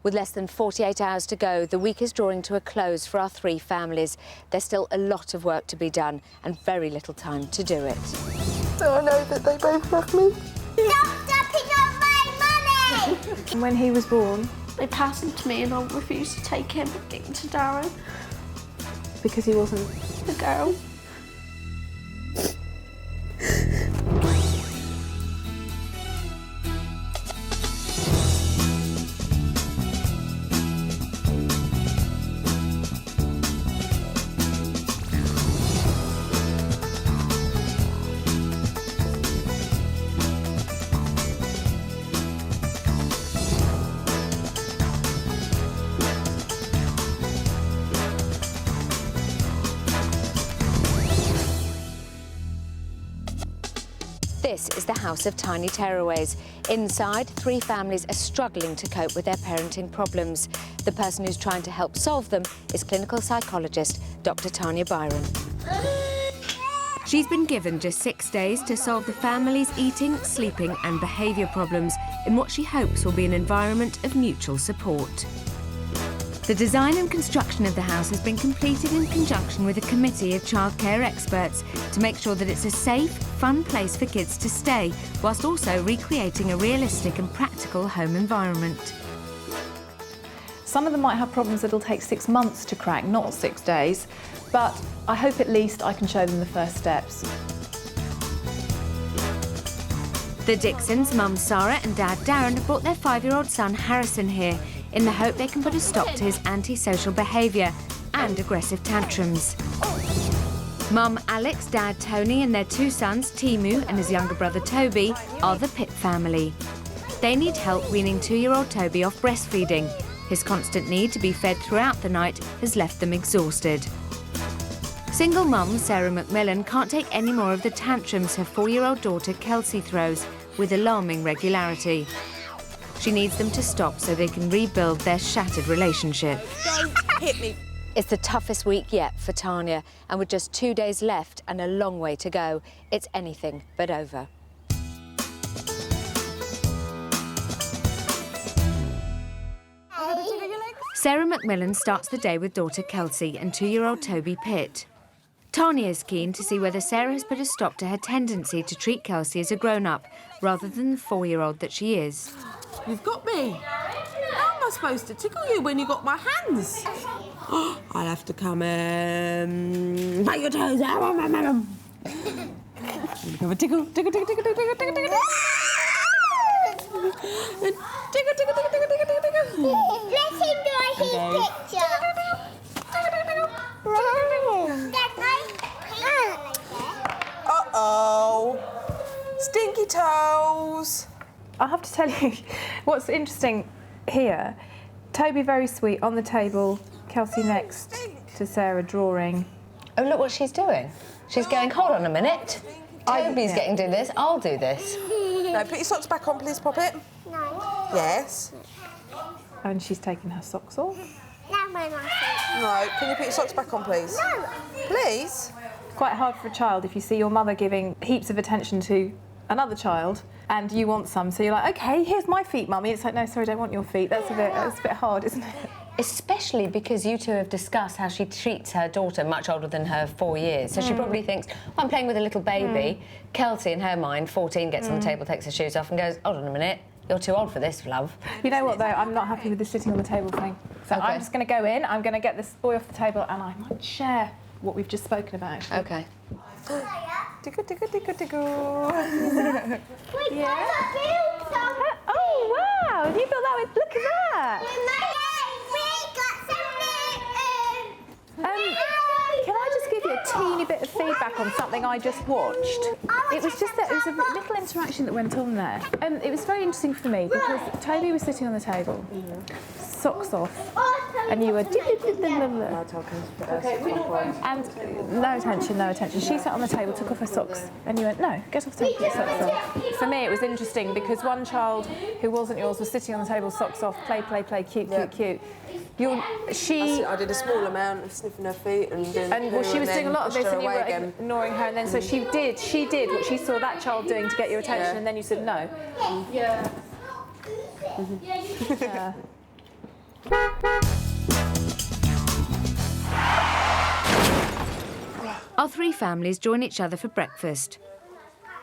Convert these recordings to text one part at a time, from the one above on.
With less than 48 hours to go, the week is drawing to a close for our 3 families. There's still a lot of work to be done and very little time to do it. So I know that they both love me. Stop dumping on my money! When he was born, They passed him to me and I refused to take him and get him to Darren, because he wasn't the girl. This is the House of Tiny Tearaways. Inside, 3 families are struggling to cope with their parenting problems. The person who's trying to help solve them is clinical psychologist Dr Tanya Byron. She's been given just 6 days to solve the family's eating, sleeping and behaviour problems in what she hopes will be an environment of mutual support. The design and construction of the house has been completed in conjunction with a committee of childcare experts to make sure that it's a safe, fun place for kids to stay, whilst also recreating a realistic and practical home environment. Some of them might have problems that'll take 6 months to crack, not 6 days, but I hope at least I can show them the first steps. The Dixons, mum Sarah and dad Darren, have brought their 5-year-old son Harrison here in the hope they can put a stop to his antisocial behaviour and aggressive tantrums. Mum Alex, dad Tony and their 2 sons, Timu and his younger brother Toby, are the Pitt family. They need help weaning 2-year-old Toby off breastfeeding. His constant need to be fed throughout the night has left them exhausted. Single mum Sarah Macmillan can't take any more of the tantrums her 4-year-old daughter Kelsey throws with alarming regularity. She needs them to stop so they can rebuild their shattered relationship. Don't hit me. It's the toughest week yet for Tanya, and with just 2 days left and a long way to go, it's anything but over. Sarah Macmillan starts the day with daughter Kelsey and 2-year-old Toby Pitt. Tanya is keen to see whether Sarah has put a stop to her tendency to treat Kelsey as a grown-up rather than the 4-year-old that she is. You've got me. How am I supposed to tickle you when you got my hands? I'll have to come in. Bite your toes. Have a tickle, tickle, tickle, tickle, tickle, tickle, tickle, tickle. Tickle, tickle, tickle, tickle, tickle, tickle. Let him do his picture. Uh-oh. Stinky toes. I have to tell you, what's interesting here, Toby very sweet on the table, Kelsey next to Sarah drawing. Oh, look what she's doing. She's going, hold on a minute. Toby's getting to do this, I'll do this. No, put your socks back on, please, Poppet. No. Yes. And she's taking her socks off. No, can you put your socks back on, please? No. Please? It's quite hard for a child if you see your mother giving heaps of attention to another child and you want some, so you're like, OK, here's my feet, Mummy. It's like, no, sorry, I don't want your feet. That's a bit hard, isn't it? Especially because you 2 have discussed how she treats her daughter much older than her 4 years. So she probably thinks, well, I'm playing with a little baby. Kelsey, in her mind, 14, gets on the table, takes her shoes off and goes, hold on a minute, you're too old for this, love. You know what, though? I'm not happy with the sitting on the table thing. So Okay. I'm just going to go in, I'm going to get this boy off the table and I might share what we've just spoken about. OK. Tickle, tickle, tickle, tickle. We Yeah. got a build. Oh, wow! Have you built that with... Look at that! Can I just give you a teeny bit of feedback on something I just watched? It was just that it was a little interaction that went on there. It was very interesting for me because Toby was sitting on the table, socks off, and you were... And no attention, no attention. She sat on the table, took off her socks, and you went, no, get off the table, put your socks off. For me, it was interesting because one child who wasn't yours was sitting on the table, socks off, play, play, play, cute, cute, cute. I did a small amount of sniffing her feet and doing well, she was doing a lot of this and you were again. ignoring her, and then so she did what she saw that child doing to get your attention, and then you said no. Yeah. Our three families join each other for breakfast.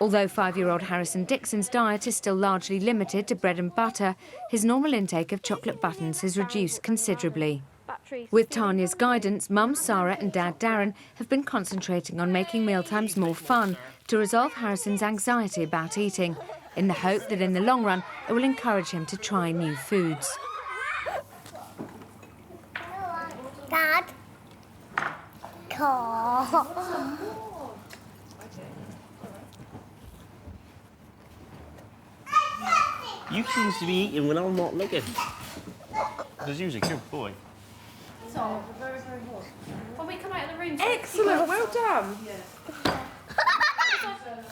Although 5-year-old Harrison Dixon's diet is still largely limited to bread and butter, his normal intake of chocolate buttons has reduced considerably. With Tanya's guidance, Mum Sarah and Dad Darren have been concentrating on making mealtimes more fun to resolve Harrison's anxiety about eating, in the hope that in the long run it will encourage him to try new foods. Dad. You seem to be eating when I'm not looking. Because you're a good boy. So, very, very hot. When we come out of the room... Excellent, well done.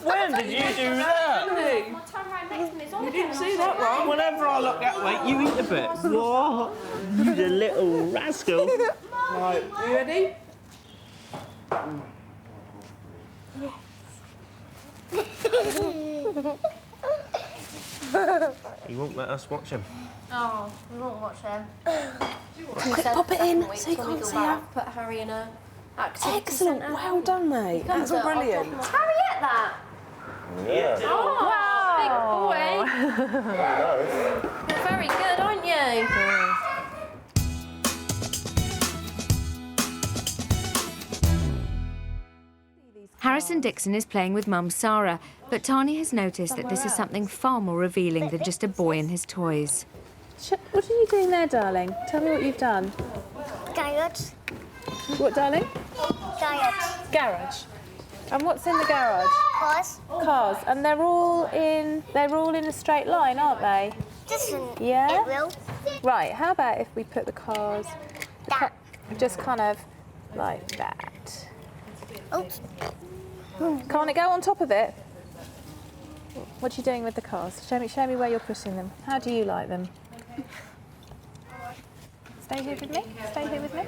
When did you do that? I'll turn around next and it's on You again. didn't see that wrong. Whenever I look that way, you eat a bit. What? You the little rascal. Right, you ready? He won't let us watch him. Oh, we won't watch them. Quick, pop it in so you can't see her. Put Harry in a activity Excellent, centre. well done, mate. That's brilliant. Has Harry ate that? Yeah. Oh, big boy. You're very good, aren't you? Harrison Dixon is playing with Mum Sarah, but Tanya has noticed that this is something far more revealing than just a boy and his toys. What are you doing there, darling? Tell me what you've done. Garage. What, darling? Garage. Garage. And what's in the garage? Cars. Cars. And they're all in a straight line, aren't they? Doesn't Yeah? it will? Right, how about if we put the cars just kind of like that? Oops. Can't it go on top of it? What are you doing with the cars? Show me where you're putting them. How do you like them? Stay here with me. Stay here with me.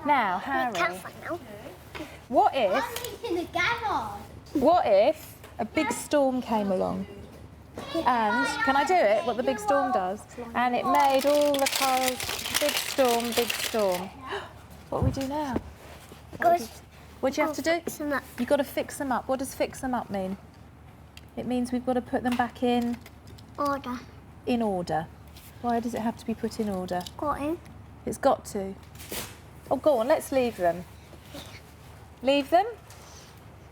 Now, Harry, what if a big storm came along? And, can I do it, what the big storm does? And it made all the cars, big storm. What do we do now? What do you have to do? You've got to fix them up. What does fix them up mean? It means we've got to put them back in... Order. In order. Why does it have to be put in order? Got in. It's got to. Oh, go on, let's leave them. Leave them?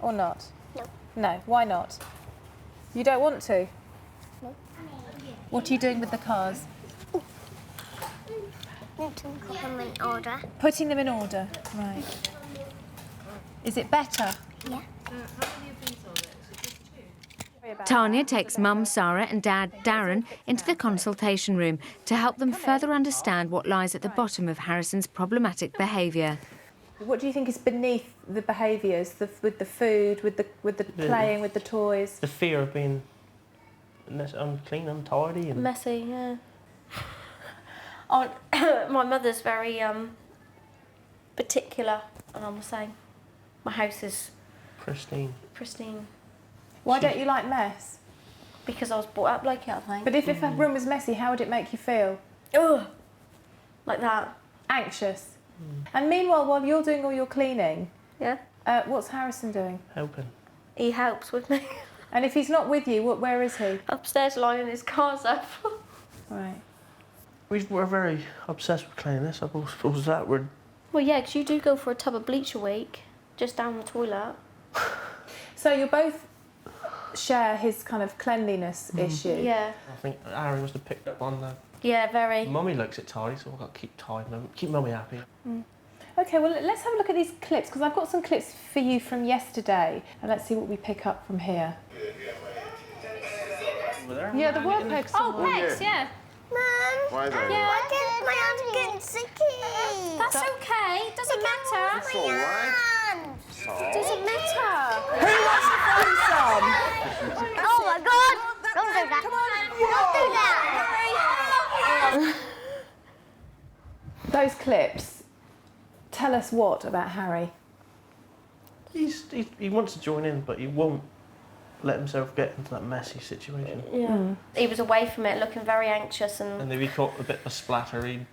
Or not? No. No, why not? You don't want to? No. What are you doing with the cars? Need to put them in order. Putting them in order, right. Is it better? Yeah. Tanya takes Mum Sarah and Dad Darren into the consultation room to help them further understand what lies at the bottom of Harrison's problematic behaviour. What do you think is beneath the behaviours, with the food, with the playing, with the toys? The fear of being unclean, untidy, and Messy, yeah. Oh, my mother's very particular, and I'm saying my house is pristine. Why don't you like mess? Because I was brought up like it, I think. But if a room was messy, how would it make you feel? Ugh, like that. Anxious. And meanwhile, while you're doing all your cleaning, Yeah. what's Harrison doing? Helping. He helps with me. And if he's not with you, where is he? Upstairs lining his cars up. Right. We're very obsessed with cleanliness. I suppose that would... Well, yeah, because you do go for a tub of bleach a week, just down the toilet. So you both share his kind of cleanliness issue? Yeah. I think Harry must have picked up on that. Yeah, very. Mummy likes it tidy, so I've got to keep tidy, keep Mummy happy. OK, well, let's have a look at these clips, because I've got some clips for you from yesterday, and let's see what we pick up from here. Yeah, the word pegs. Oh, pegs, yeah. Mum. Why though? Why did my hand get sticky? That's okay. Doesn't matter. It's all right. Doesn't matter. Who wants to throw some? Oh my God! Don't do that. Don't do that. Those clips tell us what about Harry? He wants to join in, but he won't let himself get into that messy situation. Yeah. He was away from it, looking very anxious and if he caught a bit of splatter, he'd...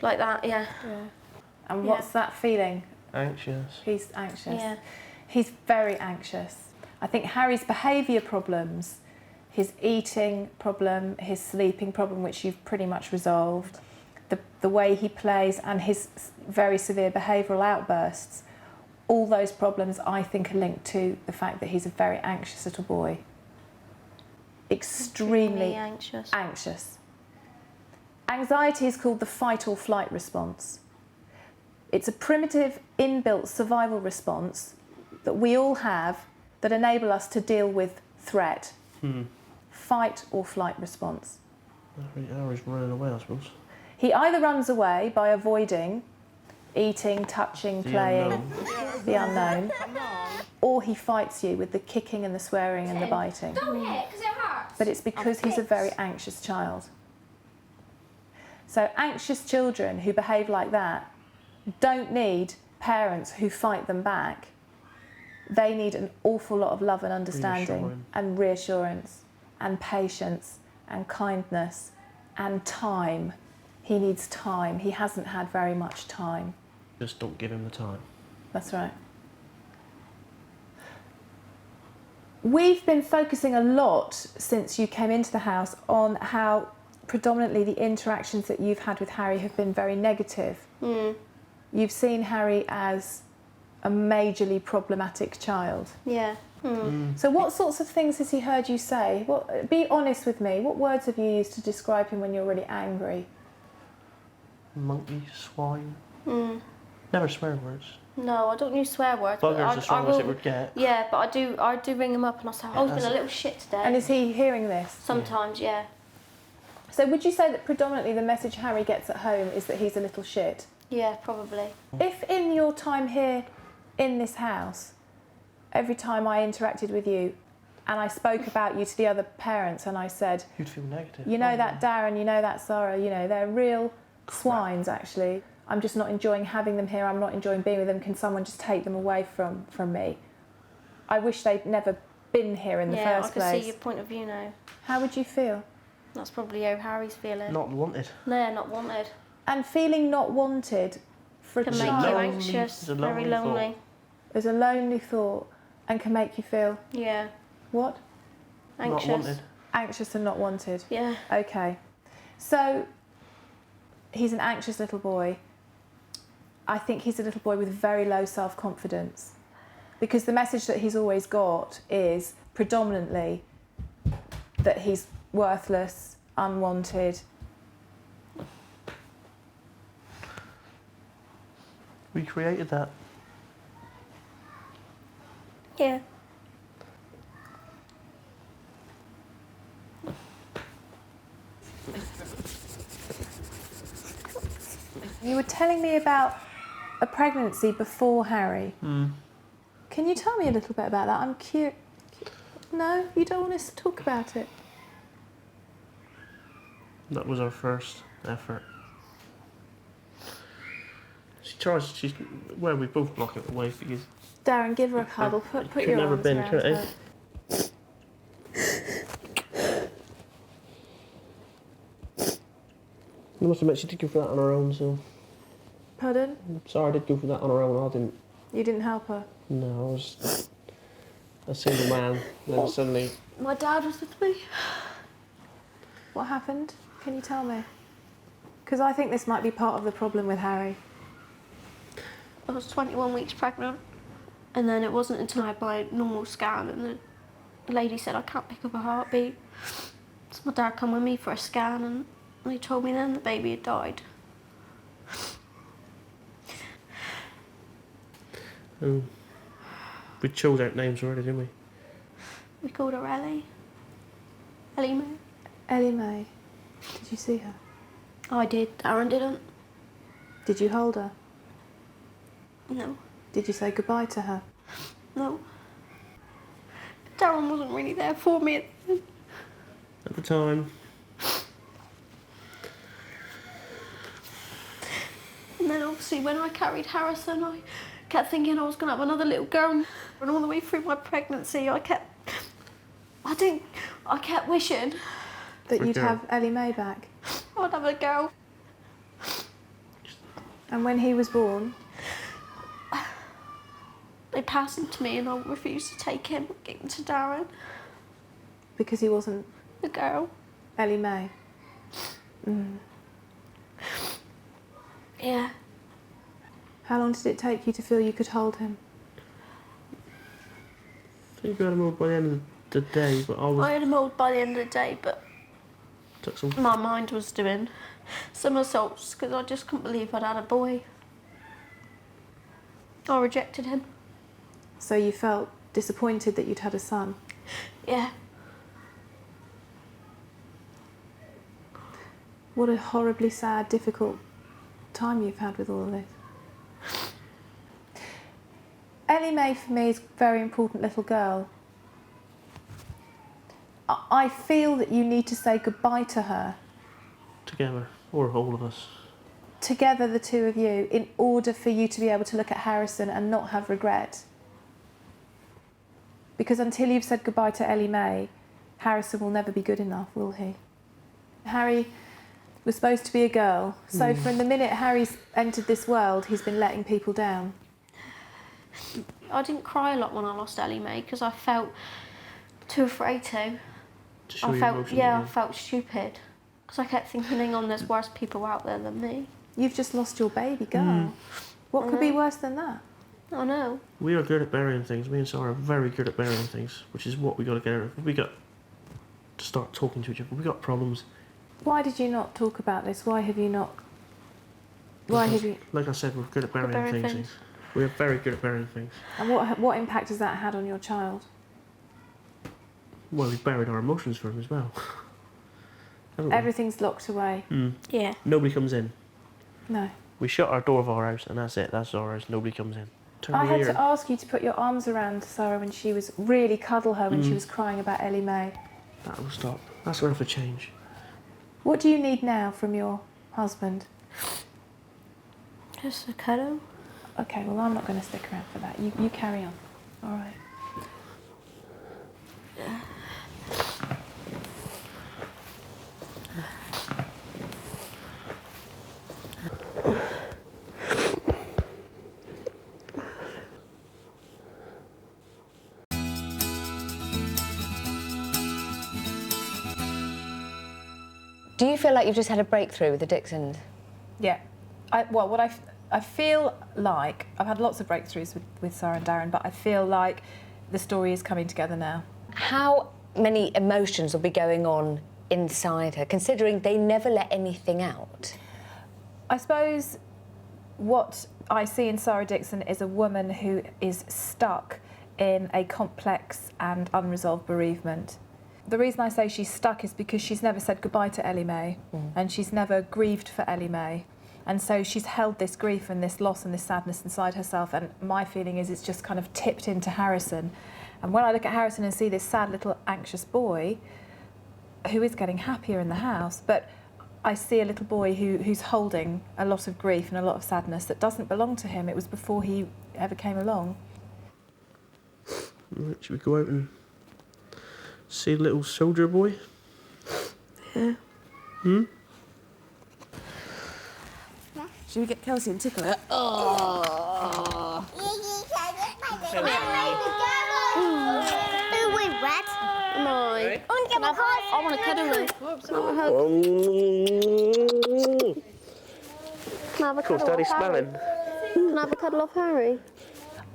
like that, yeah. And what's that feeling? Anxious. He's anxious. Yeah. He's very anxious. I think Harry's behaviour problems, his eating problem, his sleeping problem, which you've pretty much resolved, the way he plays and his very severe behavioural outbursts, all those problems I think are linked to the fact that he's a very anxious little boy. Extremely anxious. Anxiety is called the fight or flight response. It's a primitive inbuilt survival response that we all have that enable us to deal with threat. Fight or flight response. Harry's running away, I suppose. He either runs away by avoiding eating, touching, playing, the unknown, or he fights you with the kicking and the swearing and the biting. But it's because he's a very anxious child. So anxious children who behave like that don't need parents who fight them back. They need an awful lot of love and understanding and reassurance and patience and kindness and time. He needs time. He hasn't had very much time. Just don't give him the time. That's right. We've been focusing a lot since you came into the house on how predominantly the interactions that you've had with Harry have been very negative. You've seen Harry as a majorly problematic child. Yeah. So what sorts of things has he heard you say? Be honest with me. What words have you used to describe him when you're really angry? Monkey, swine. Never swear words. No, I don't use swear words. Bugger's the strongest it would get. Yeah, but I do ring him up and I say, I've been a little shit today. And is he hearing this? Sometimes, yeah. So would you say that predominantly the message Harry gets at home is that he's a little shit? Yeah, probably. If in your time here in this house, every time I interacted with you and I spoke about you to the other parents and I said... You'd feel negative. You know that Darren, you know that Sarah, you know, they're real swines actually. I'm just not enjoying having them here, I'm not enjoying being with them, can someone just take them away from me? I wish they'd never been here in the first place. Yeah, I can see your point of view now. How would you feel? That's probably how Harry's feeling. Not wanted. No, not wanted. And feeling not wanted for a Can child... make you anxious, very lonely. There's a lonely thought and can make you feel... Yeah. What? Anxious. Not wanted. Anxious and not wanted. Yeah. Okay. So, he's an anxious little boy. I think he's a little boy with very low self-confidence because the message that he's always got is predominantly that he's worthless, unwanted. We created that. Yeah. You were telling me about a pregnancy before Harry. Can you tell me a little bit about that? I'm curious. No, you don't want us to talk about it? That was our first effort. She's well, we both block it away because... Darren, give her a cuddle. Put your never arms been, around could her. it? I must admit, she did go for that on her own, so... Pardon? Sarah did go for that on her own, I didn't. You didn't help her? No, I was a single man, then suddenly... My dad was with me. What happened? Can you tell me? Because I think this might be part of the problem with Harry. I was 21 weeks pregnant, and then it wasn't until I had my normal scan and the lady said I can't pick up a heartbeat. So my dad come with me for a scan and they told me then the baby had died. We chose out names already, didn't we? We called her Ellie. Ellie Mae. Ellie Mae. Did you see her? I did, Darren didn't. Did you hold her? No. Did you say goodbye to her? No. Darren wasn't really there for me At the time. And then obviously when I carried Harrison, I kept thinking I was going to have another little girl. And all the way through my pregnancy, I kept wishing that you'd have Ellie Mae back. I'd have a girl. And when he was born? They passed him to me and I refused to take him, give him to Darren. Because he wasn't? A girl. Ellie Mae? Yeah. How long did it take you to feel you could hold him? I think I had him all by the end of the day, but I had him all by the end of the day, but took some... my mind was doing somersaults because I just couldn't believe I'd had a boy. I rejected him. So you felt disappointed that you'd had a son? Yeah. What a horribly sad, difficult time you've had with all of this. Ellie Mae for me is a very important little girl. I feel that you need to say goodbye to her. Together, or all of us. Together, the two of you, in order for you to be able to look at Harrison and not have regret. Because until you've said goodbye to Ellie Mae, Harrison will never be good enough, will he? Harry was supposed to be a girl, so from the minute Harry's entered this world, he's been letting people down. I didn't cry a lot when I lost Ellie Mae because I felt too afraid to. I felt stupid because I kept thinking, hang on, there's worse people out there than me. You've just lost your baby girl. What could be worse than that? I know. We are good at burying things. Me and Sarah are very good at burying things, which is what we got to get out of. We got to start talking to each other. We got problems. Why did you not talk about this? Why have you not? Why have you? Like I said, we're good at burying things. We are very good at burying things. And what impact has that had on your child? Well, we've buried our emotions for him as well. Everything's locked away. Yeah. Nobody comes in. No. We shut our door of our house, and that's it. That's our house. Nobody comes in. I had to ask you to put your arms around Sarah when she was really cuddle her when she was crying about Ellie Mae. That will stop. That's going to have to change. What do you need now from your husband? Just a cuddle. Okay, well, I'm not going to stick around for that. You carry on. All right. Do you feel like you've just had a breakthrough with the Dixons? Yeah. What I feel like, I've had lots of breakthroughs with Sarah and Darren, but I feel like the story is coming together now. How many emotions will be going on inside her, considering they never let anything out? I suppose what I see in Sarah Dixon is a woman who is stuck in a complex and unresolved bereavement. The reason I say she's stuck is because she's never said goodbye to Ellie Mae and she's never grieved for Ellie Mae. And so she's held this grief and this loss and this sadness inside herself, and my feeling is it's just kind of tipped into Harrison. And when I look at Harrison and see this sad little anxious boy who is getting happier in the house, but I see a little boy who's holding a lot of grief and a lot of sadness that doesn't belong to him. It was before he ever came along. Right, should we go out and see the little soldier boy? Yeah. Hmm? Should we get Kelsey and tickle her? Oh. I want to cuddle her. Can I have a Of course, cuddle Daddy's off Harry? smelling. Can I have a cuddle off Harry?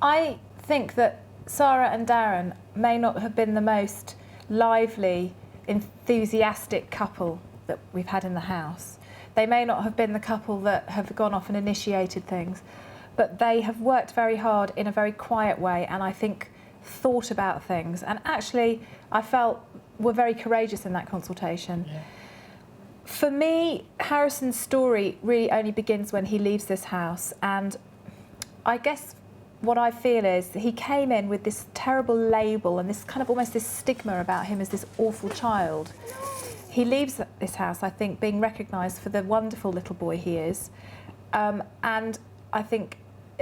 I think that Sarah and Darren may not have been the most lively, enthusiastic couple that we've had in the house. They may not have been the couple that have gone off and initiated things, but they have worked very hard in a very quiet way, and I think thought about things. And actually, I felt were very courageous in that consultation. Yeah. For me, Harrison's story really only begins when he leaves this house, and I guess what I feel is that he came in with this terrible label and this kind of almost this stigma about him as this awful child. He leaves this house, I think, being recognised for the wonderful little boy he is, and I think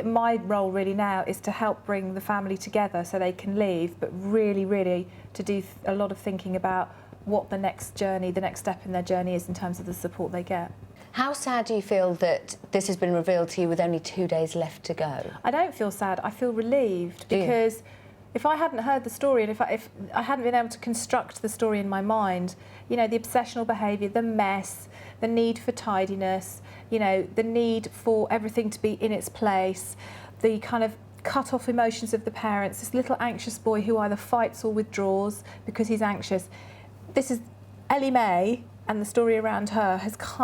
my role really now is to help bring the family together so they can leave, but really, really to do a lot of thinking about what the next step in their journey is in terms of the support they get. How sad do you feel that this has been revealed to you with only 2 days left to go? I don't feel sad, I feel relieved, because if I hadn't heard the story and if I hadn't been able to construct the story in my mind, you know, the obsessional behaviour, the mess, the need for tidiness, you know, the need for everything to be in its place, the kind of cut-off emotions of the parents, this little anxious boy who either fights or withdraws because he's anxious. This is Ellie Mae, and the story around her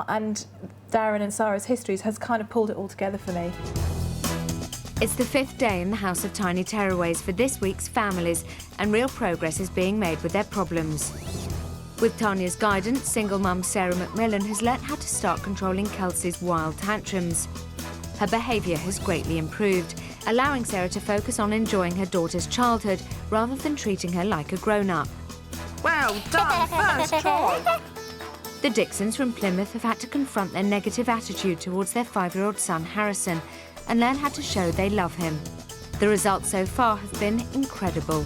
and Darren and Sarah's histories has kind of pulled it all together for me. It's the 5th day in the House of Tiny Tearaways for this week's families, and real progress is being made with their problems. With Tanya's guidance, single mum Sarah McMillan has learnt how to start controlling Kelsey's wild tantrums. Her behaviour has greatly improved, allowing Sarah to focus on enjoying her daughter's childhood rather than treating her like a grown-up. Well done, first try. The Dixons from Plymouth have had to confront their negative attitude towards their 5-year-old son Harrison and learn how to show they love him. The results so far have been incredible.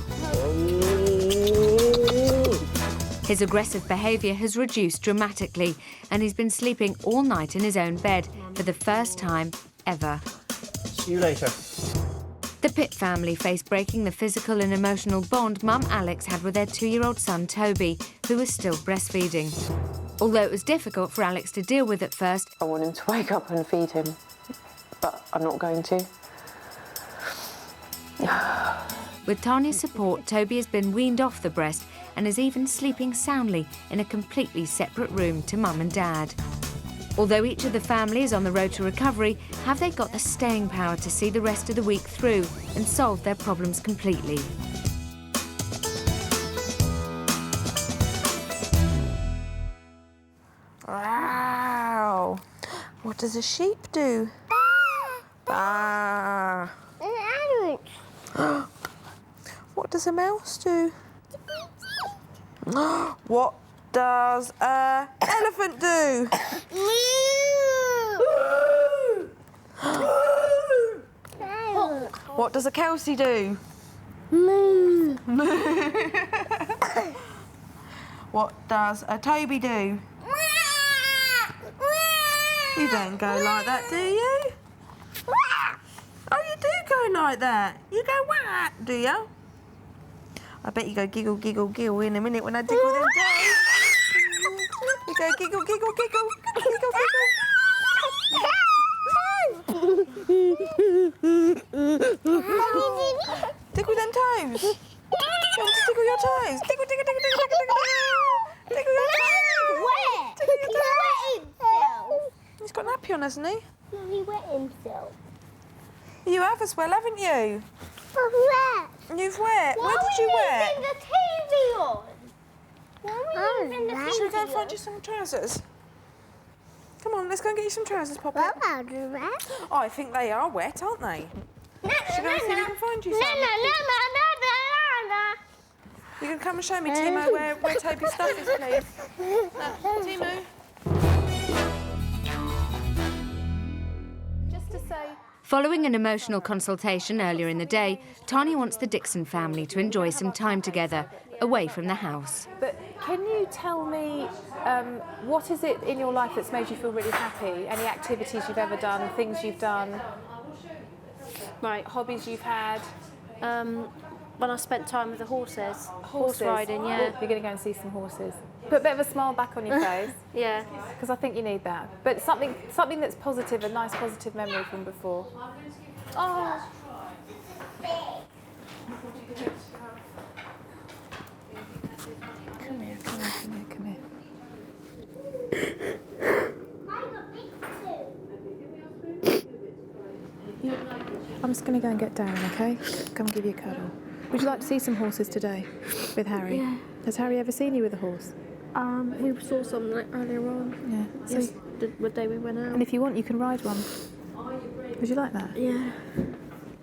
His aggressive behaviour has reduced dramatically, and he's been sleeping all night in his own bed for the first time ever. See you later. The Pitt family face breaking the physical and emotional bond Mum Alex had with their 2-year-old son Toby, who was still breastfeeding. Although it was difficult for Alex to deal with at first, I want him to wake up and feed him, but I'm not going to. with Tanya's support, Toby has been weaned off the breast and is even sleeping soundly in a completely separate room to Mum and Dad. Although each of the family is on the road to recovery, have they got the staying power to see the rest of the week through and solve their problems completely? Wow. What does a sheep do? Bah. What does a mouse do? What does an elephant do? What does a Kelsey do? Moo. What does a Toby do? You don't go like that, do you? Oh, you do go like that. You go wah, do you? I bet you go giggle, giggle, giggle in a minute when I tickle them toes. You go giggle, giggle, giggle, giggle, giggle. Tickle them toes. You want to tickle your toes? Tickle, tickle, tickle, tickle, tickle, tickle. Tickle your toes. Wet. Tickle your toes. He wet himself. He's got an nappy on, hasn't he? He wet himself. You have as well, haven't you? I'm wet. You've wet. Where did you wet? Why were you leaving the TV on? Why were you leaving the TV Should we go and on? find you some trousers? Come on, let's go and get you some trousers, Poppy. Well, I'll do that. Oh, I think they are wet, aren't they? Should we go and see if we can find you some? No. You can come and show me, Timo, where Toby's stuff is, please. Timo. Just to say... Following an emotional consultation earlier in the day, Tanya wants the Dixon family to enjoy some time together, away from the house. But can you tell me, what is it in your life that's made you feel really happy? Any activities you've ever done, things you've done, Right. hobbies you've had? When I spent time with the horses. Horse riding, Oh, yeah. you're going to go and see some horses. Put a bit of a smile back on your face, Yeah. because I think you need that. But something that's positive, a nice positive memory from before. Oh. Come here. I'm just going to go and get Darren, okay? Come and give you a cuddle. Would you like to see some horses today with Harry? Yeah. Has Harry ever seen you with a horse? We saw some like earlier on. Yeah. Yes, the day we went out. And if you want, you can ride one. Would you like that? Yeah.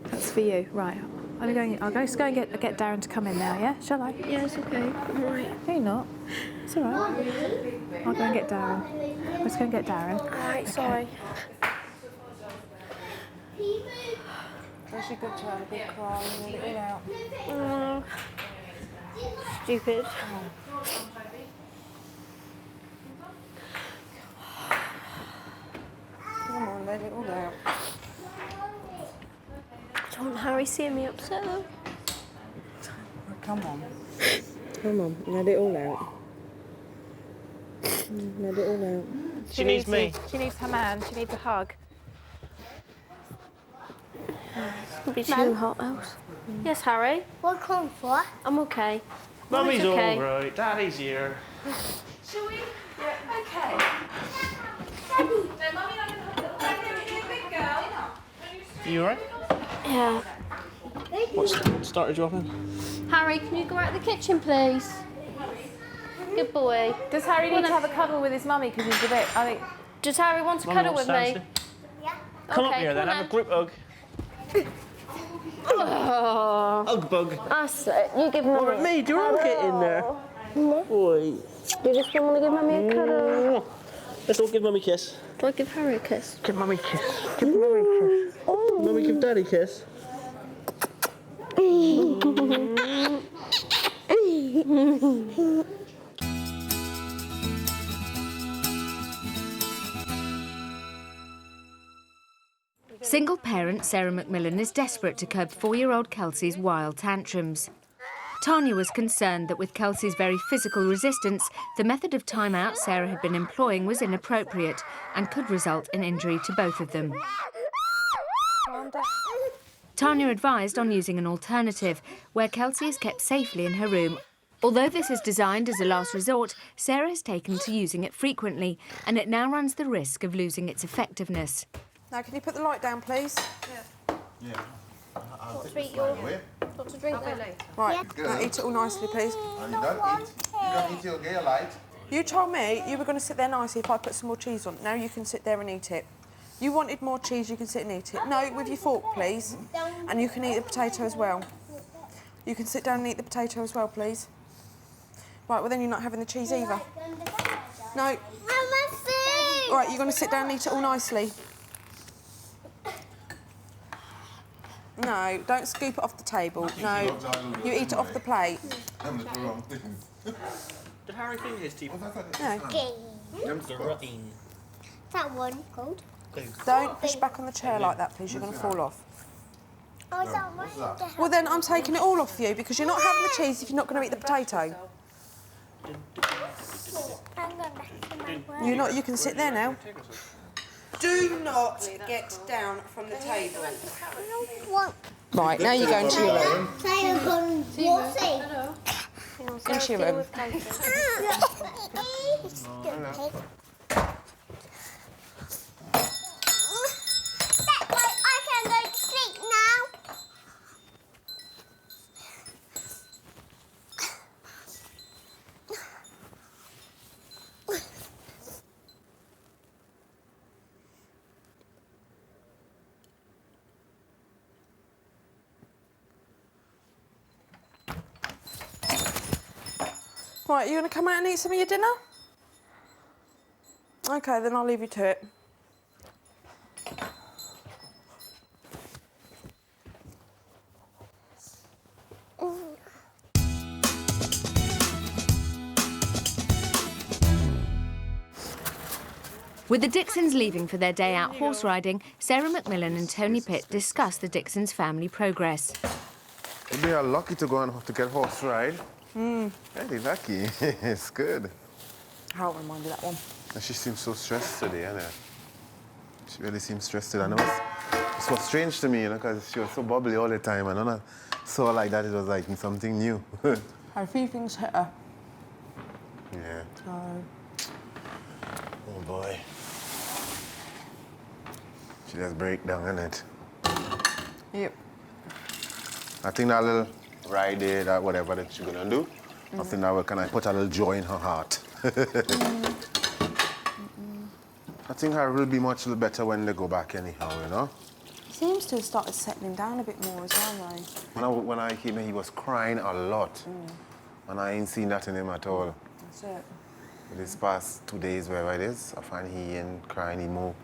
That's for you. Right. I'll just go and get Darren to come in now, yeah? Shall I? Yeah, it's okay. I'm alright. No, you're not. It's all right. I'll go and get Darren. Let's go and get Darren. Alright, sorry. Was she good to have a big cry and let it all out? Stupid. Come on, let it all out. I don't want Harry seeing me upset though. Come on. Come on, let it all out. Let it all out. She needs me. She needs her man. She needs a hug. It'll be too hot else. Yes, Harry? What come for? I'm okay. Mummy's okay. all right. Daddy's here. Shall we? Yeah. Okay. You all right? Yeah. What started you off in? Harry, can you go out the kitchen, please? Good boy. Does Harry need to have a cuddle with his mummy because he's a bit? I think. Does Harry want to Mummy cuddle wants with to me? dance. Come up here then, have a group hug. Oh, Hug bug. that's it. You give Mummy. What, me? Do you want to get in there? Boy. You just don't want to give Mummy a cuddle? Let's all give Mummy a kiss. Do I give Harry a kiss? Give Mummy a kiss. Give Mummy a kiss. Mummy, give Daddy a kiss. Single parent Sarah Macmillan is desperate to curb 4-year-old Kelsey's wild tantrums. Tanya was concerned that with Kelsey's very physical resistance, the method of timeout Sarah had been employing was inappropriate and could result in injury to both of them. Tanya advised on using an alternative, where Kelsey is kept safely in her room. Although this is designed as a last resort, Sarah has taken to using it frequently, and it now runs the risk of losing its effectiveness. Now, can you put the light down, please? Yeah. What to eat your... What to drink then? Right, now eat it all nicely, please. And you don't eat. You don't eat till get a light. You told me you were going to sit there nicely if I put some more cheese on. Now you can sit there and eat it. You wanted more cheese, you can sit and eat it. No, with your fork, please. And you can eat the potato as well. You can sit down and eat the potato as well, please. Right, well then you're not having the cheese either. No. All right, you're going to sit down and eat it all nicely. No, don't scoop it off the table. No, you eat it off the plate. Did Harry finger his teeth? No. That one called? Don't push back on the chair like that, please. You're going to fall off. Oh, is that one? Well, then I'm taking it all off you because you're not having the cheese if you're not going to eat the potato. I'm going back to my work. You're not. You can sit there now. Do not get down from the table. Right, now you're going to your room. Into your room. I can go to sleep now. Right, you going to come out and eat some of your dinner? OK, then I'll leave you to it. With the Dixons leaving for their day out horse riding, Sarah Macmillan and Tony Pitt discuss the Dixons' family progress. We are lucky to go and to get horse ride. Very lucky. It's good. I'll remind you that one. And she seems so stressed today, isn't it? She really seems stressed today. And it was strange to me, you know, because she was so bubbly all the time. And when I saw her like that, it was like something new. A few things hit her. Yeah. So... Oh, boy. She just break down, innit? Yep. I think that little ride there, that whatever that she's gonna do, I think that will kind of put a little joy in her heart. I think her will be much better when they go back anyhow, you know? He seems to have started settling down a bit more as well, though. When I came here, he was crying a lot. And I ain't seen that in him at all. That's it. This past 2 days, wherever it is, I find he ain't crying, he more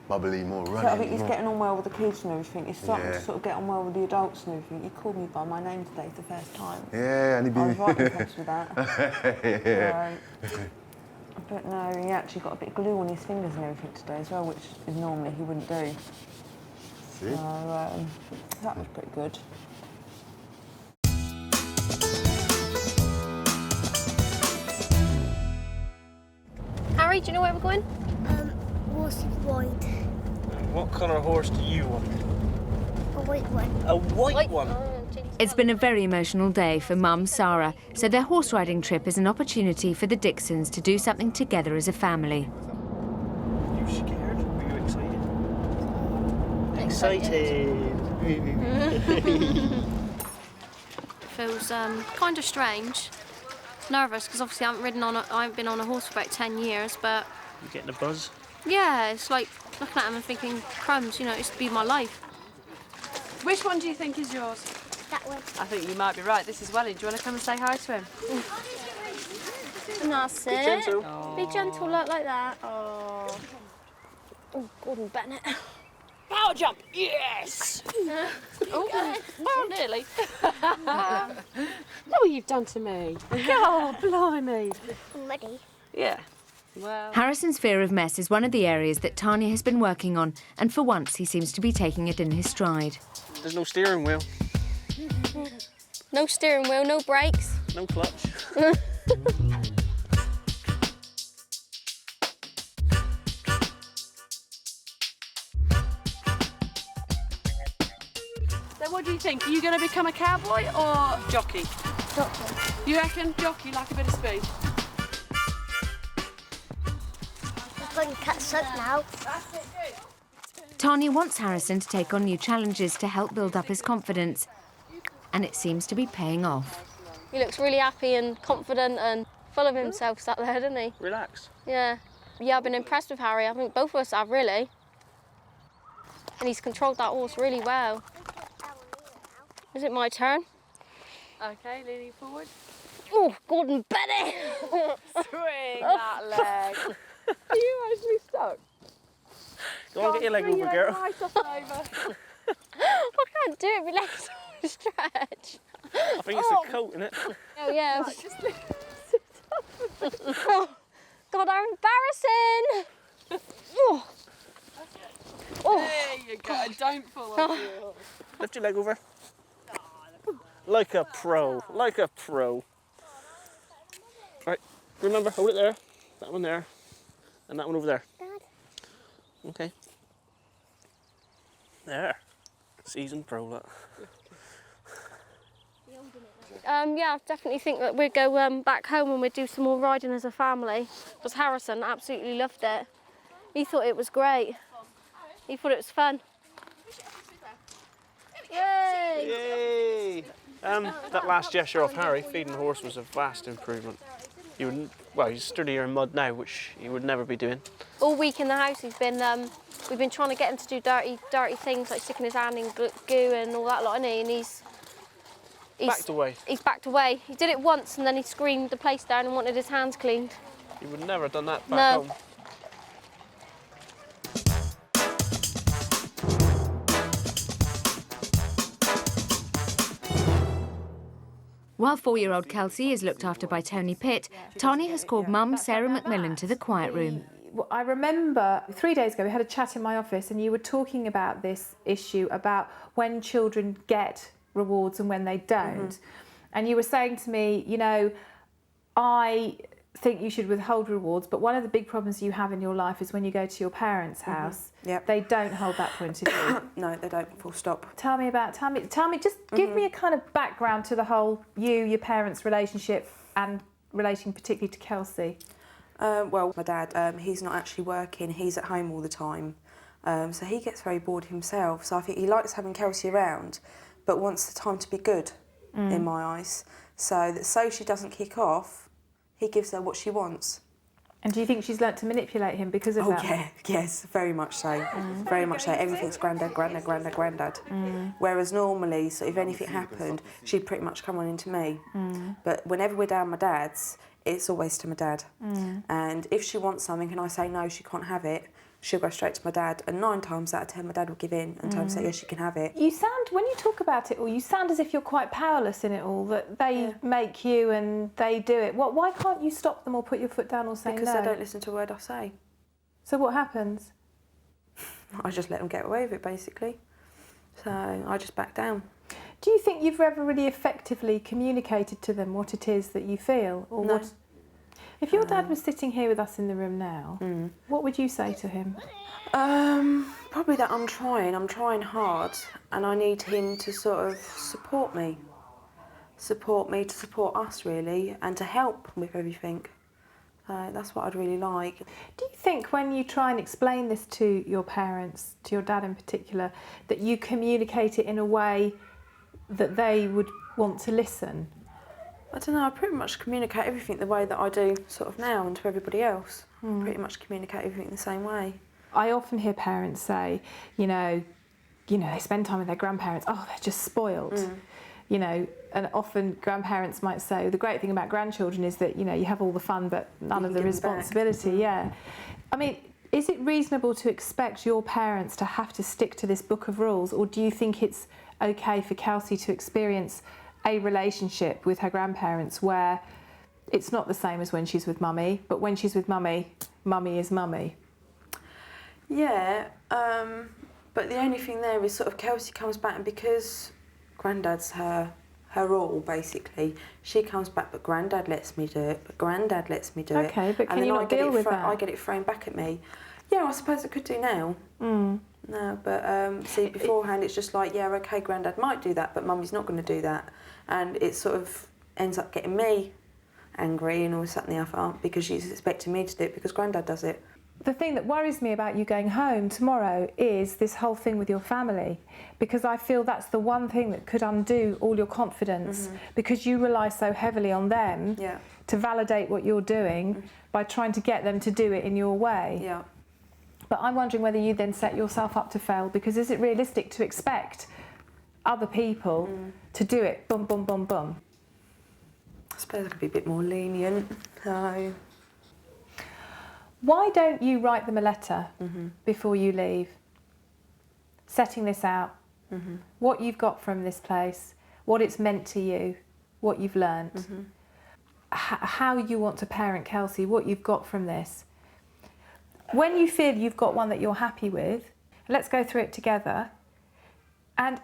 bubbly, more running. So I think he's getting on well with the kids and everything. He's starting Yeah. to sort of get on well with the adults and everything. He called me by my name today for the first time. Yeah, and he I was right impressed with that. Yeah. But no, he actually got a bit of glue on his fingers and everything today as well, which is normally he wouldn't do. See? So that was pretty good. Harry, do you know where we're going? Horsey white. What colour horse do you want? A white one. A white one? It's been a very emotional day for Mum, Sarah, so their horse riding trip is an opportunity for the Dixons to do something together as a family. Are you scared? Are you excited? Excited. Feels kind of strange. Nervous because obviously I haven't been on a horse for about 10 years, but You getting a buzz? yeah, it's like looking at him and thinking, crumbs, you know, it used to be my life. Which one do you think is yours? That one. I think you might be right. This is Welly. Do you want to come and say hi to him? And that's it. gentle. Be gentle like that. Oh, Gordon Bennett. Power jump! Yes! Oh, well, nearly. Look what you've done to me. God, blimey. I'm ready. Yeah. Well. Harrison's fear of mess is one of the areas that Tanya has been working on, and for once he seems to be taking it in his stride. There's no steering wheel, No steering wheel, no brakes. no clutch. So what do you think? Are you going to become a cowboy or jockey? Doctor. You reckon jockey, like a bit of speed? I'm going to cut soap now. Tanya wants Harrison to take on new challenges to help build up his confidence, and it seems to be paying off. He looks really happy and confident and full of himself sat there, doesn't he? Relax. Yeah. Yeah, I've been impressed with Harry. I think both of us have, really. And he's controlled that horse really well. Is it my turn? Okay, leaning forward. Oh, Gordon Bennett! Swing that leg. Are you actually stuck? Go on, get your leg over, girl. Right up and over. I can't do it, my legs don't stretch. I think it's the coat, innit? Oh, yeah. Right, just Oh, God, how embarrassing! Oh. Oh. There you go. And don't fall off your horse. Lift your leg over. Like a pro, like a pro. Right, remember, hold it there, that one there, and that one over there. Okay. There. Seasoned pro, look. Yeah, I definitely think that we'd go back home and we'd do some more riding as a family. Because Harrison absolutely loved it. He thought it was great. He thought it was fun. Yay! Yay! That last gesture of Harry feeding the horse was a vast improvement. You wouldn't, well, he's stood here in mud now, which he would never be doing. All week in the house, we've been trying to get him to do dirty things like sticking his hand in goo and all that lot, hasn't he? And he's Backed away. He's backed away. He did it once and then he screamed the place down and wanted his hands cleaned. He would never have done that back home. While 4-year-old Kelsey is looked after by Toney Pitt, Tanya has called Mum Sarah McMillan to the quiet room. Well, I remember 3 days ago we had a chat in my office and you were talking about this issue about when children get rewards and when they don't. And you were saying to me, you know, I think you should withhold rewards, but one of the big problems you have in your life is when you go to your parents' house, they don't hold that point of view. No, they don't, full stop. Tell me, just give me a kind of background to the whole your parents' relationship and relating particularly to Kelsey. Well, my dad, he's not actually working, he's at home all the time. So he gets very bored himself. So I think he likes having Kelsey around, but wants the time to be good, in my eyes. So she doesn't kick off, he gives her what she wants. And do you think she's learnt to manipulate him because of that? Oh, yeah, yes, very much so. Very much so. Everything's grandad, grandad, grandad, grandad. Whereas normally, so if anything happened, she'd pretty much come on into me. But whenever we're down my dad's, it's always to my dad. And if she wants something and I say no, she can't have it, she'll go straight to my dad, and 9 times out of 10 my dad will give in and tell him, say, yes, you can have it. You sound, when you talk about it all, you sound as if you're quite powerless in it all, that they make you and they do it. Why can't you stop them or put your foot down or say no? Because they don't listen to a word I say. So what happens? I just let them get away with it, basically. So I just back down. Do you think you've ever really effectively communicated to them what it is that you feel? Or No. what? If your dad was sitting here with us in the room now, what would you say to him? Probably that I'm trying hard, and I need him to sort of support me to support us really, and to help with everything. That's what I'd really like. Do you think when you try and explain this to your parents, to your dad in particular, that you communicate it in a way that they would want to listen? I don't know, I pretty much communicate everything the way that I do sort of now and to everybody else. Pretty much communicate everything the same way. I often hear parents say, you know, they spend time with their grandparents, oh, they're just spoiled. You know, and often grandparents might say, the great thing about grandchildren is that, you know, you have all the fun but none of the responsibility. Yeah. I mean, is it reasonable to expect your parents to have to stick to this book of rules, or do you think it's okay for Kelsey to experience a relationship with her grandparents where it's not the same as when she's with mummy, but when she's with mummy, mummy is mummy? Yeah, but the only thing there is sort of Kelsey comes back, and because Grandad's her all, basically, she comes back, but Grandad lets me do it, but Grandad lets me do it. Okay, but can you not deal with that? I get it thrown back at me. Yeah, I suppose I could do now. No, but see, beforehand it's just like, yeah, okay, Grandad might do that, but Mummy's not going to do that. And it sort of ends up getting me angry and all this, that and the other, because she's expecting me to do it because Grandad does it. The thing that worries me about you going home tomorrow is this whole thing with your family, because I feel that's the one thing that could undo all your confidence, because you rely so heavily on them to validate what you're doing by trying to get them to do it in your way. Yeah. But I'm wondering whether you then set yourself up to fail, because is it realistic to expect other people to do it, boom, boom, boom, boom? I suppose I could be a bit more lenient. So. Why don't you write them a letter before you leave, setting this out, what you've got from this place, what it's meant to you, what you've learnt, how you want to parent Kelsey, what you've got from this. When you feel you've got one that you're happy with, let's go through it together. And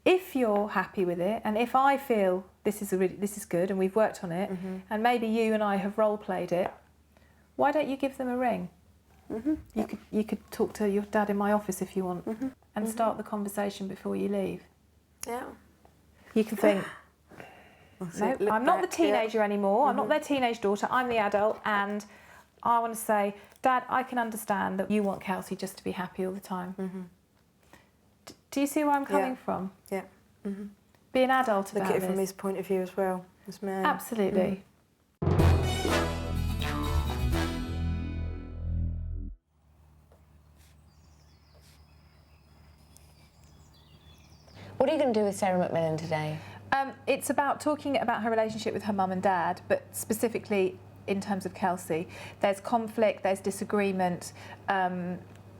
if you're happy with it, and if I feel this is good and we've worked on it, and maybe you and I have role-played it, why don't you give them a ring? You could talk to your dad in my office if you want, and start the conversation before you leave. Yeah. You can think, no, I'm not the teenager anymore, I'm not their teenage daughter, I'm the adult, and I want to say, Dad, I can understand that you want Kelsey just to be happy all the time. Do you see where I'm coming from? Yeah. Be an adult about Look at it this. from his point of view as well, as man. Absolutely. What are you going to do with Sarah McMillan today? It's about talking about her relationship with her mum and dad, but specifically in terms of Kelsey. There's conflict, there's disagreement.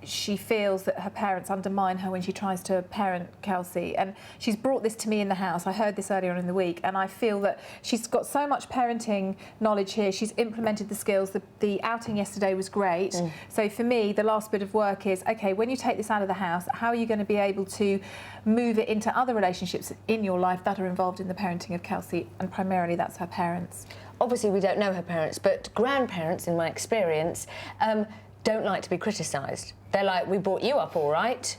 She feels that her parents undermine her when she tries to parent Kelsey, and she's brought this to me in the house. I heard this earlier on in the week, and I feel that she's got so much parenting knowledge here. She's implemented the skills. The outing yesterday was great. So for me, the last bit of work is, okay, when you take this out of the house, how are you going to be able to move it into other relationships in your life that are involved in the parenting of Kelsey, and primarily that's her parents. Obviously, we don't know her parents, but grandparents, in my experience, don't like to be criticised. They're like, we brought you up all right.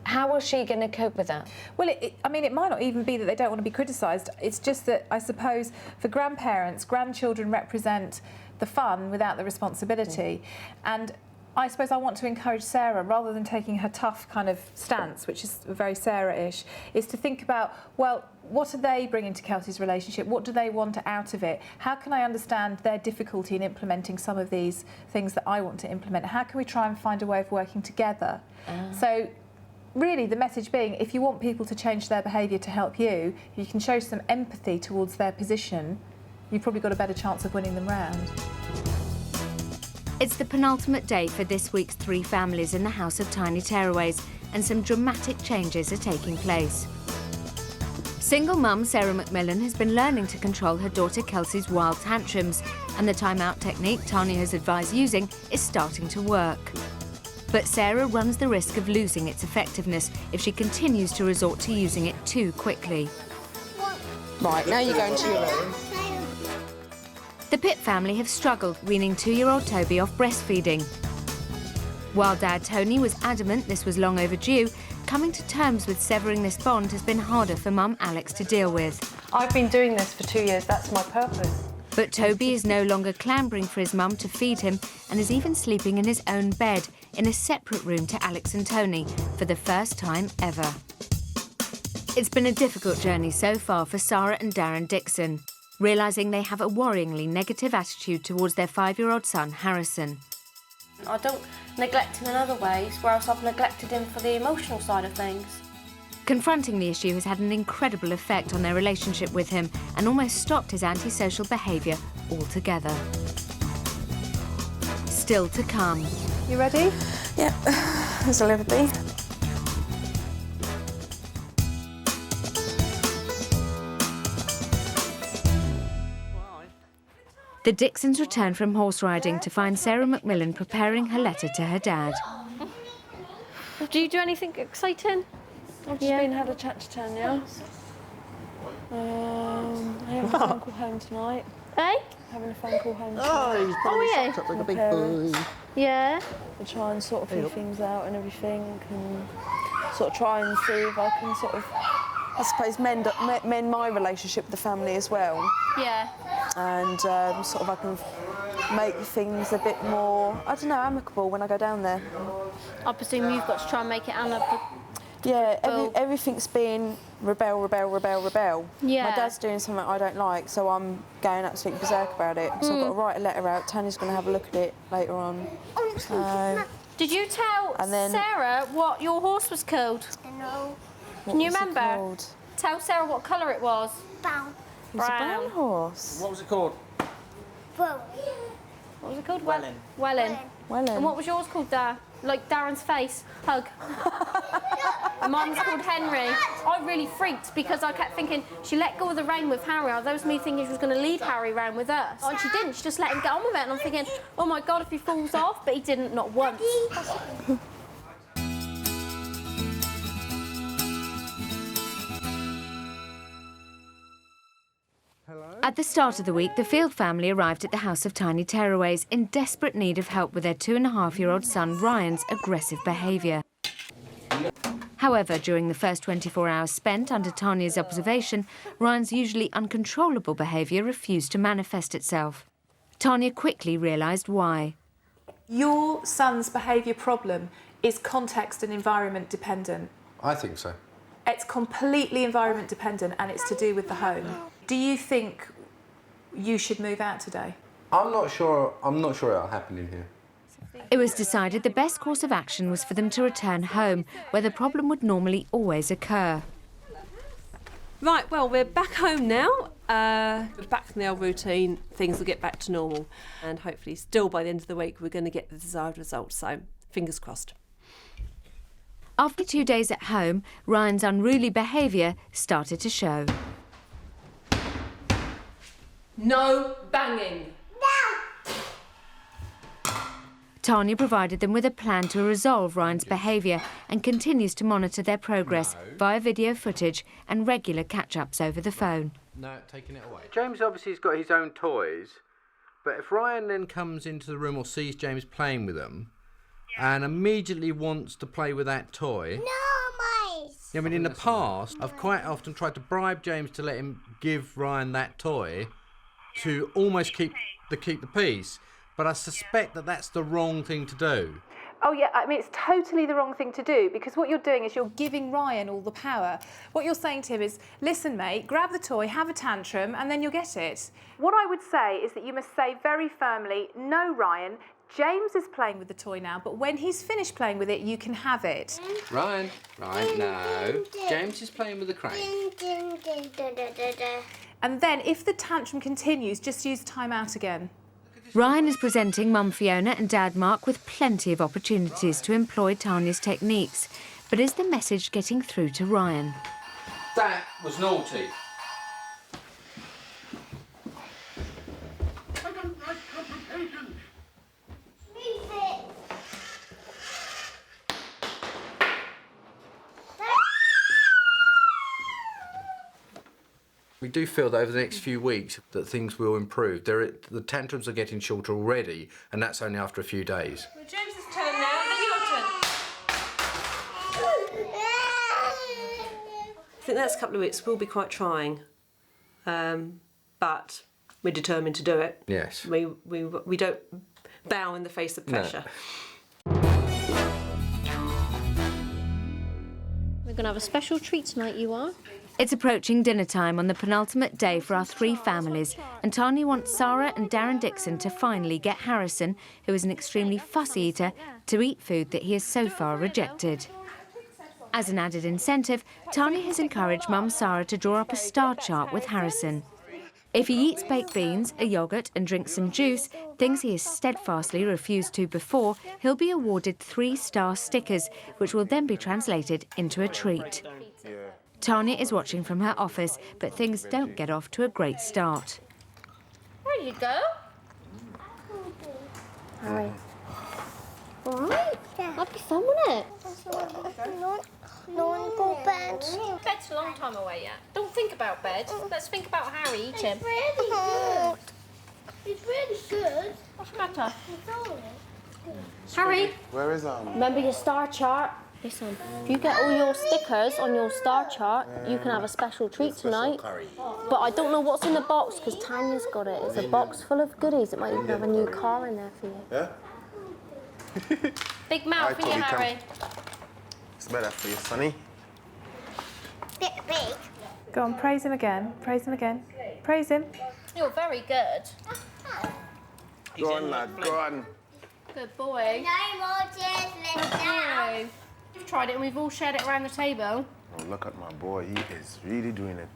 How was she going to cope with that? Well, I mean, it might not even be that they don't want to be criticised. It's just that, I suppose, for grandparents, grandchildren represent the fun without the responsibility. And I suppose I want to encourage Sarah, rather than taking her tough kind of stance, which is very Sarah-ish, is to think about, well, what are they bringing to Kelsey's relationship? What do they want out of it? How can I understand their difficulty in implementing some of these things that I want to implement? How can we try and find a way of working together? So really the message being, if you want people to change their behaviour to help you, you can show some empathy towards their position, you've probably got a better chance of winning them round. It's the penultimate day for this week's 3 families in the House of Tiny Tearaways, and some dramatic changes are taking place. Single mum Sarah Macmillan has been learning to control her daughter Kelsey's wild tantrums, and the time-out technique Tanya has advised using is starting to work. But Sarah runs the risk of losing its effectiveness if she continues to resort to using it too quickly. Right, now you go into your room. The Pitt family have struggled weaning 2-year-old Toby off breastfeeding. While Dad Tony was adamant this was long overdue, coming to terms with severing this bond has been harder for Mum Alex to deal with. I've been doing this for 2 years, that's my purpose. But Toby is no longer clambering for his mum to feed him and is even sleeping in his own bed, in a separate room to Alex and Tony, for the first time ever. It's been a difficult journey so far for Sarah and Darren Dixon, realising they have a worryingly negative attitude towards their 5-year-old son, Harrison. I don't neglect him in other ways, whereas I've neglected him for the emotional side of things. Confronting the issue has had an incredible effect on their relationship with him and almost stopped his antisocial behaviour altogether. Still to come. You ready? Yep, there's a little bit. The Dixons return from horse riding to find Sarah Macmillan preparing her letter to her dad. Do you do anything exciting? I've just been had a chat to Tanya. I have a phone call home tonight. Hey? Having a phone call home tonight. Oh, he's Oh, yeah? like a big boy. Yeah? To try and sort a few things out and everything, and sort of try and see if I can sort of, I suppose, mend my relationship with the family as well. Yeah. And sort of I can make things a bit more, I don't know, amicable when I go down there. I presume you've got to try and make it amicable. Yeah, everything's being rebel. Yeah. My dad's doing something I don't like, so I'm going absolutely berserk about it. So I've got to write a letter out. Tanya's going to have a look at it later on. Did you tell Sarah what your horse was called? No. Can you remember? Tell Sarah what colour it was. Brown. It was a brown horse. What was it called? Brown. What was it called? Wellin. Wellin. Wellin. And what was yours called, Dad? Like Darren's face. Hug. And mine's called Henry. I really freaked because I kept thinking she let go of the rein with Harry. That was me thinking she was going to lead Harry round with us. And she didn't. She just let him get on with it. And I'm thinking, oh my God, if he falls off. But he didn't, not once. At the start of the week, the Field family arrived at the House of Tiny Tearaways in desperate need of help with their 2.5-year-old son Ryan's aggressive behaviour. However, during the first 24 hours spent under Tanya's observation, Ryan's usually uncontrollable behaviour refused to manifest itself. Tanya quickly realised why. Your son's behaviour problem is context and environment dependent. I think so. It's completely environment dependent, and it's to do with the home. Do you think you should move out today? I'm not sure it'll happen in here. It was decided the best course of action was for them to return home, where the problem would normally always occur. Right, well, we're back home now. We're back in the old routine. Things will get back to normal. And hopefully still by the end of the week we're going to get the desired results. So, fingers crossed. After 2 days at home, Ryan's unruly behaviour started to show. No banging. Tanya provided them with a plan to resolve Ryan's behaviour and continues to monitor their progress via video footage and regular catch-ups over the phone. No, taking it away. James obviously has got his own toys, but if Ryan then comes into the room or sees James playing with them and immediately wants to play with that toy... No, mate. I mean, in the past, I've quite often tried to bribe James to let him give Ryan that toy to almost keep the peace. But I suspect that that's the wrong thing to do. Oh yeah, I mean, it's totally the wrong thing to do, because what you're doing is you're giving Ryan all the power. What you're saying to him is, listen mate, grab the toy, have a tantrum, and then you'll get it. What I would say is that you must say very firmly, no Ryan, James is playing with the toy now, but when he's finished playing with it, you can have it. Ryan, no. James is playing with the crane. And then if the tantrum continues, just use time out again. Ryan is presenting Mum Fiona and Dad Mark with plenty of opportunities to employ Tanya's techniques. But is the message getting through to Ryan? That was naughty. We do feel that over the next few weeks that things will improve. The tantrums are getting shorter already, and that's only after a few days. Well, James's turn now, then your turn. I think the next couple of weeks will be quite trying, but we're determined to do it. Yes. We don't bow in the face of pressure. We're going to have a special treat tonight, you are. It's approaching dinner time on the penultimate day for our 3 families, and Tanya wants Sarah and Darren Dixon to finally get Harrison, who is an extremely fussy eater, to eat food that he has so far rejected. As an added incentive, Tanya has encouraged Mum Sarah to draw up a star chart with Harrison. If he eats baked beans, a yoghurt and drinks some juice, things he has steadfastly refused to before, he'll be awarded 3-star stickers, which will then be translated into a treat. Tanya is watching from her office, but things don't get off to a great start. There you go. Harry. All right. That'd be fun, wouldn't it? No one go bed. Bed's a long time away yet. Don't think about bed. Let's think about Harry eating. It's really good. It's really good. What's the matter? Harry. Where is Remember your star chart? Listen, if you get all your stickers on your star chart, you can have a special treat tonight. But I don't know what's in the box because Tanya's got it. It's a box full of goodies. It might even have a new car in there for you. Yeah? Big mouth for you, Harry. It's better for you, Sonny. Bit big. Go on, praise him again. Praise him again. Praise him. You're very good. Go on, lad. Go on. Good boy. No more tears left now. We've tried it and we've all shared it around the table. Oh, look at my boy. He is really doing it.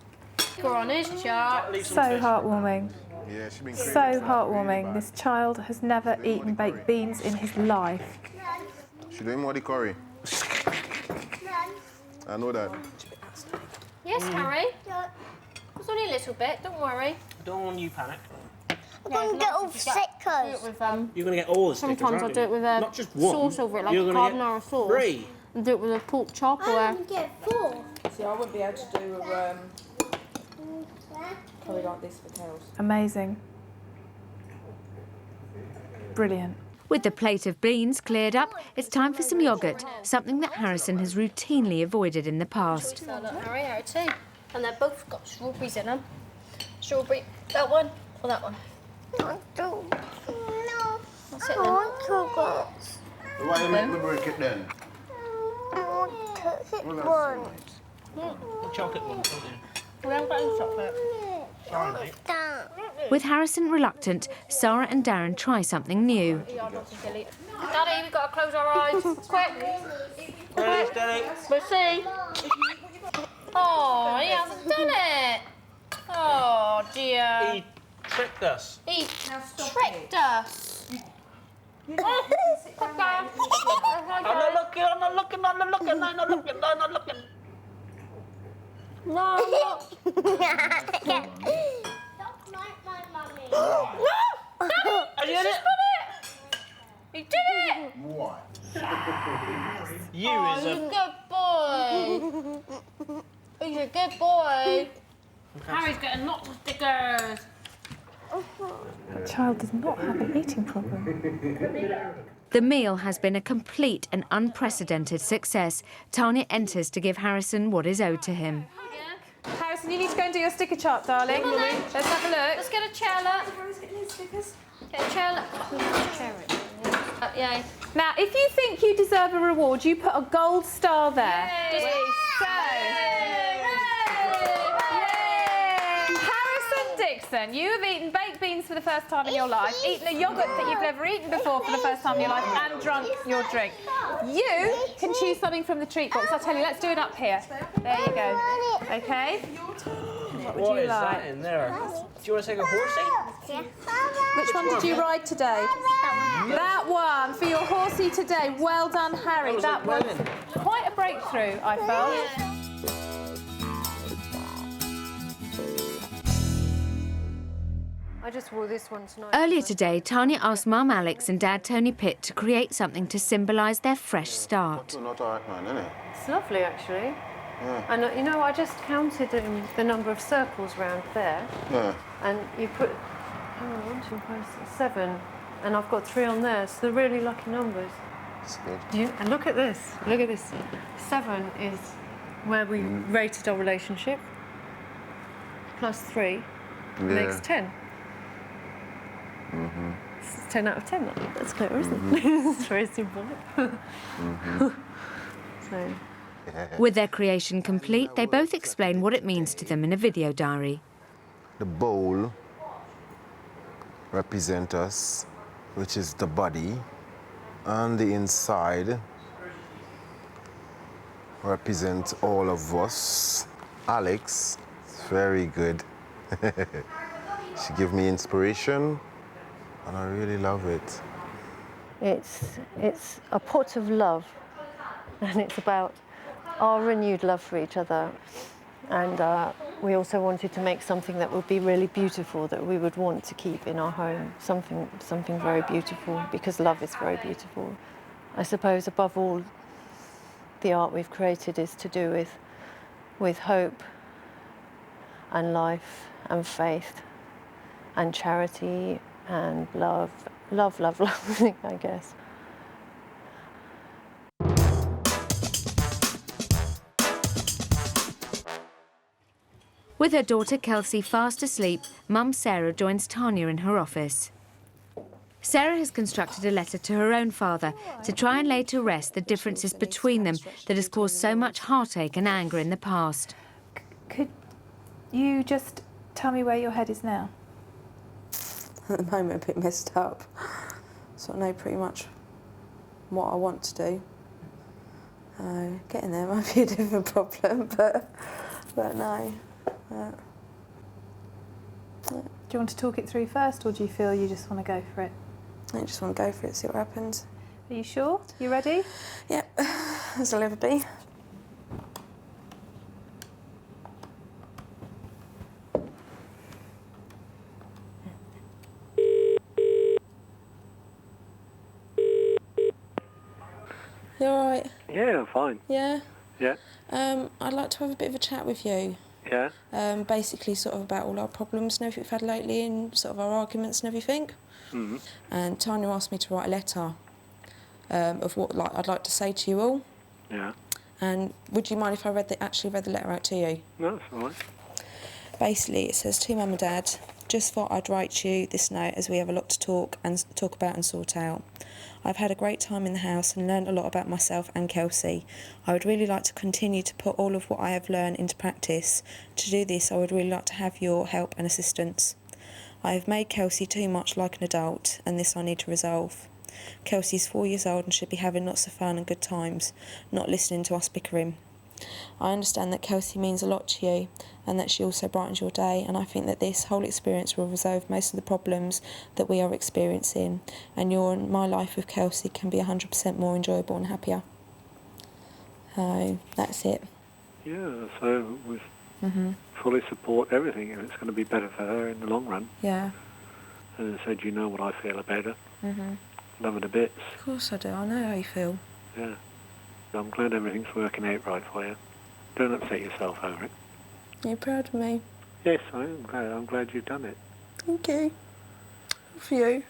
Go on his chart. So heartwarming. Yeah, she's been crazy. So heartwarming. This child has never eaten baked beans in his life. She's doing more the curry. I know that. Yes, Harry. It's only a little bit, don't worry. Don't want you panic. I'm going to get all stickers. You're going to get all the stickers, Sometimes I do it with a Not just one. sauce over it, like You're a gonna get carbonara sauce. 3. And do it with a pork chop or a... I'm going to get 4. See, I wouldn't be able to do a curry like this for cows. Amazing. Brilliant. With the plate of beans cleared up, it's time for some yoghurt, something that Harrison has routinely avoided in the past. Harry, Harry too. And they've both got strawberries in them. Strawberry, that one or that one? No. That's it I then. want chocolate. Why you make me break it then? I want chocolate one. The chocolate one, don't you? We haven't got any chocolate. Sorry, mate. With Harrison reluctant, Sarah and Darren try something new. Daddy, we've got to close our eyes. Quick. Where's Daddy? We'll see. Oh, he hasn't done it. Oh, dear. He tricked us. He tricked us. I'm not looking, I'm not looking, I'm not looking, I'm not looking, I'm not looking. No, I'm not. Don't like my mummy. No! Daddy, Have you done it? he did it! What? You Oh, is he's a... a good boy. He's a good boy. Harry's getting lots of stickers. That child does not have an eating problem. The meal has been a complete and unprecedented success. Tanya enters to give Harrison what is owed to him. Harrison, you need to go and do your sticker chart, darling. Come on, then. Let's have a look. Let's get a chair, look. Get a chair, look. Yay. Now, if you think you deserve a reward, you put a gold star there. Yay. So, Harrison Dixon, you have eaten baked beans for the first time in your life, eaten a yoghurt that you've never eaten before for the first time in your life, and drunk your drink. You can choose something from the treat box. I'll tell you, let's do it up here. There you go. Okay? What would you like? in there? Do you want to take a horsey? Yeah. Which one did you ride today? That one for your horsey today. Well done, Harry. That was quite a breakthrough, I felt. I just wore this one tonight. Earlier today, Tanya asked Mum Alex and Dad Tony Pitt to create something to symbolise their fresh start. Not art, man, innit? It's lovely, actually. Yeah. And you know, I just counted the number of circles round there. Yeah. And you put, hang on, 1, 2, 5, 6, 7, and I've got 3 on there, so they're really lucky numbers. That's good. And look at this. Look at this. 7 is where we rated our relationship. Plus 3 makes 10. It's 10 out of 10. That's clever, isn't it? It's very symbolic. So. With their creation complete, they both explain what it means to them in a video diary. The bowl represents us, which is the body, and the inside represents all of us. Alex, it's very good. She gave me inspiration, and I really love it. It's a pot of love, and it's about our renewed love for each other. And we also wanted to make something that would be really beautiful, that we would want to keep in our home, something very beautiful, because love is very beautiful. I suppose above all, the art we've created is to do with hope and life and faith and charity and love, I guess. With her daughter Kelsey fast asleep, Mum Sarah joins Tanya in her office. Sarah has constructed a letter to her own father to try and lay to rest the differences between them that has caused so much heartache and anger in the past. Could you just tell me where your head is now? At the moment, a bit messed up. So I know pretty much what I want to do. Getting there might be a different problem, but no. Do you want to talk it through first, or do you feel you just want to go for it? I just want to go for it, see what happens. Are you sure? You ready? Yep, as I'll ever be. You alright? Yeah, I'm fine. Yeah? Yeah. I'd like to have a bit of a chat with you. Yeah. Basically sort of about all our problems and everything we've had lately and sort of our arguments and everything. Mm-hmm. And Tanya asked me to write a letter of what I'd like to say to you all. Yeah. And would you mind if I actually read the letter out to you? No, that's all right. Basically, it says, to Mum and Dad, just thought I'd write you this note as we have a lot to talk about and sort out. I've had a great time in the house and learned a lot about myself and Kelsey. I would really like to continue to put all of what I have learned into practice. To do this, I would really like to have your help and assistance. I have made Kelsey too much like an adult, and this I need to resolve. Kelsey's 4 years old and should be having lots of fun and good times, not listening to us bickering. I understand that Kelsey means a lot to you and that she also brightens your day, and I think that this whole experience will resolve most of the problems that we are experiencing, and your and my life with Kelsey can be 100% more enjoyable and happier. So that's it. Yeah, so we fully support everything, and it's going to be better for her in the long run. Yeah. And I said, you know what I feel about her. Love her to bits. Of course I do. I know how you feel. Yeah. I'm glad everything's working out right for you. Don't upset yourself over it. You're proud of me. Yes, I am glad. I'm glad you've done it. Thank you. For you.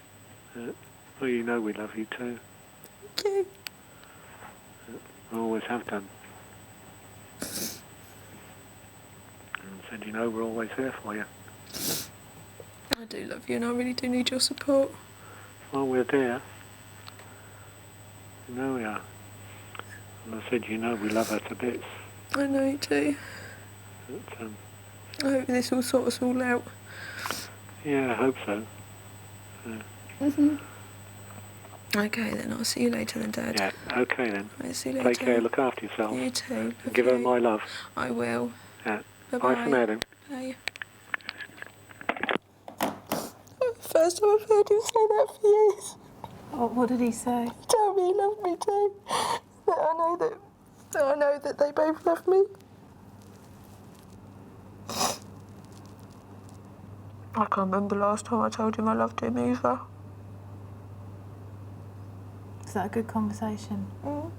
Well, you know we love you too. Thank you. I always have done. And said, you know, we're always there for you. I do love you and I really do need your support. Well, we're there. You know we are. And I said, you know, we love her to bits. I know you do. But, I hope this will sort us all out. yeah, I hope so. Okay then, I'll see you later then, Dad. Yeah, okay then. I'll see you later. Take care, look after yourself. You too. And give her my love. I will. Yeah. Bye-bye. Bye for now then. Bye. first time I've heard him say that for years. What did he say? He told me he loved me too. That I know that they both love me. I can't remember the last time I told him I loved him either. Is that a good conversation? Mm.